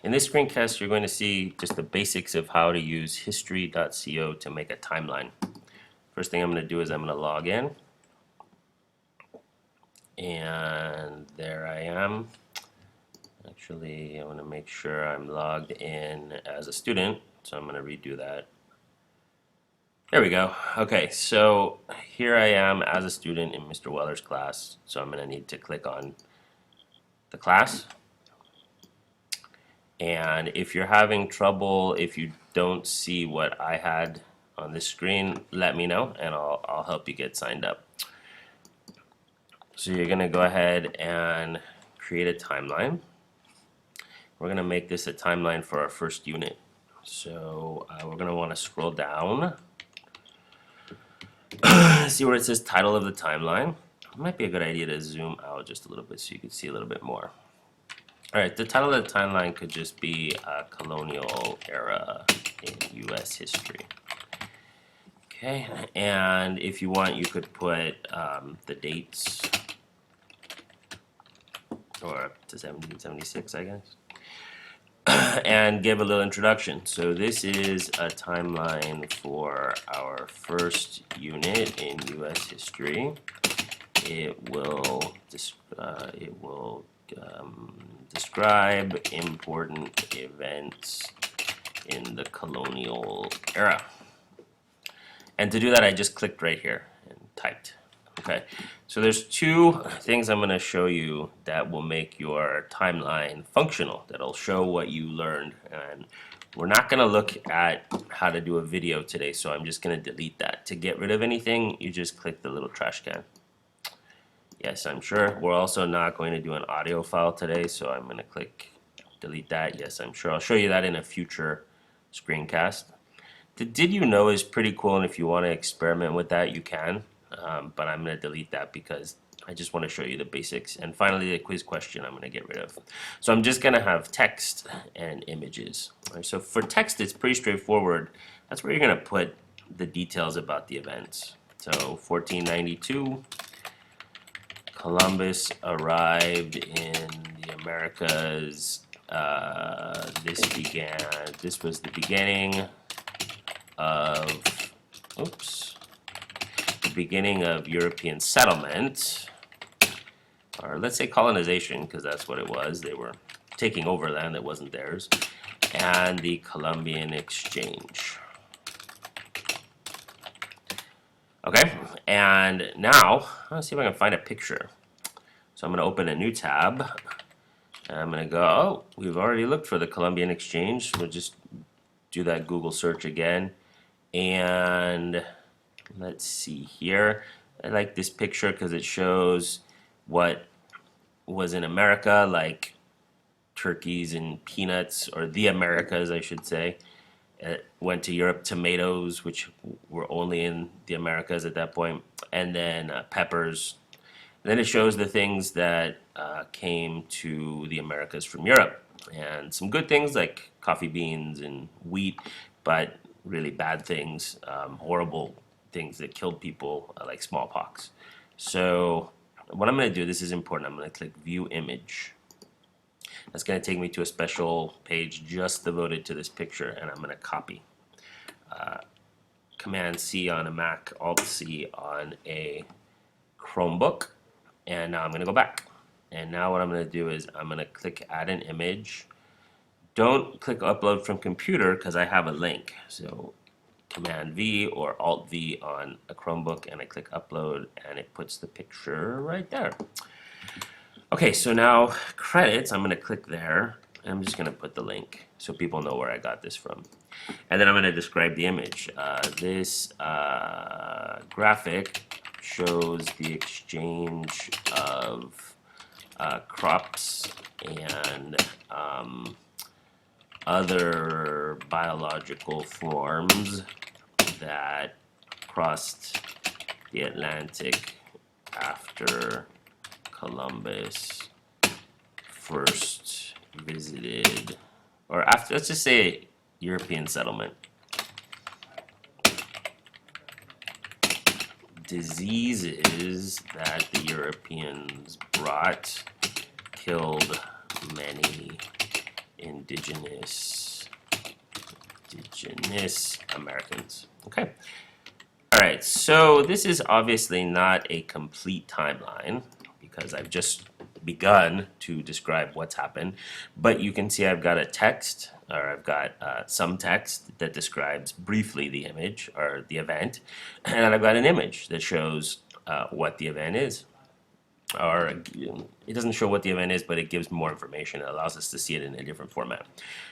In this screencast, you're going to see just the basics of how to use hstry.co to make a timeline. First thing I'm going to do is I'm going to log in. And there I am. Actually, I want to make sure I'm logged in as a student, so I'm going to redo that. There we go. Okay, so here I am as a student in Mr. Weller's class, so I'm going to need to click on the class. And if you're having trouble, if you don't see what I had on the screen, let me know and I'll help you get signed up. So you're going to go ahead and create a timeline. We're going to make this a timeline for our first unit. So we're going to want to scroll down. See where it says title of the timeline. It might be a good idea to zoom out just a little bit so you can see a little bit more. Alright, the title of the timeline could just be Colonial Era in U.S. History. Okay, and if you want, you could put the dates, or up to 1776, I guess, and give a little introduction. So this is a timeline for our first unit in U.S. history. It will describe important events in the colonial era. And to do that, I just clicked right here and typed. Okay, so there's two things I'm going to show you that will make your timeline functional, that'll show what you learned. And we're not going to look at how to do a video today, so I'm just going to delete that. To get rid of anything, you just click the little trash can. Yes, I'm sure. We're also not going to do an audio file today, so I'm going to click delete that. Yes, I'm sure. I'll show you that in a future screencast. The did you know is pretty cool, and if you want to experiment with that, you can. But I'm going to delete that because I just want to show you the basics. And finally, the quiz question I'm going to get rid of. So I'm just going to have text and images. All right, so for text, it's pretty straightforward. That's where you're going to put the details about the events. So 1492. Columbus arrived in the Americas. This was the beginning of, the beginning of European settlement, or let's say colonization, because that's what it was. They were taking over land that wasn't theirs, and the Columbian Exchange. Okay, and now let's see if I can find a picture. So I'm going to open a new tab, and I'm going to go, oh, we've already looked for the Columbian Exchange. We'll just do that Google search again, and let's see here. I like this picture because it shows what was in America, like turkeys and peanuts, or the Americas, I should say. Went to Europe, tomatoes, which were only in the Americas at that point, and then peppers. And then it shows the things that came to the Americas from Europe, and some good things like coffee beans and wheat, but really bad things, horrible things that killed people, like smallpox. So what I'm going to do, this is important, I'm going to click View Image. That's going to take me to a special page just devoted to this picture, and I'm going to copy. Command C on a Mac, Alt C on a Chromebook, and now I'm going to go back. And now what I'm going to do is I'm going to click Add an Image. Don't click Upload from Computer because I have a link. So Command V or Alt V on a Chromebook, and I click Upload, and it puts the picture right there. Okay, so now credits, I'm going to click there, and I'm just going to put the link so people know where I got this from. And then I'm going to describe the image. This graphic shows the exchange of crops and other biological forms that crossed the Atlantic after Columbus first visited, or after, let's just say, European settlement. Diseases that the Europeans brought killed many indigenous Americans. Okay. All right, so this is obviously not a complete timeline because I've just begun to describe what's happened, but you can see I've got a text, or I've got some text that describes briefly the image or the event, and I've got an image that shows what the event is. Or it doesn't show what the event is, but it gives more information. It allows us to see it in a different format.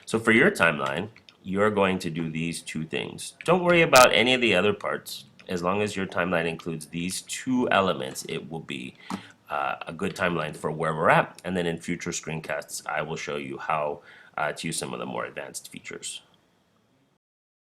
So for your timeline, you're going to do these two things. Don't worry about any of the other parts. As long as your timeline includes these two elements, it will be a good timeline for where we're at. And then in future screencasts, I will show you how to use some of the more advanced features.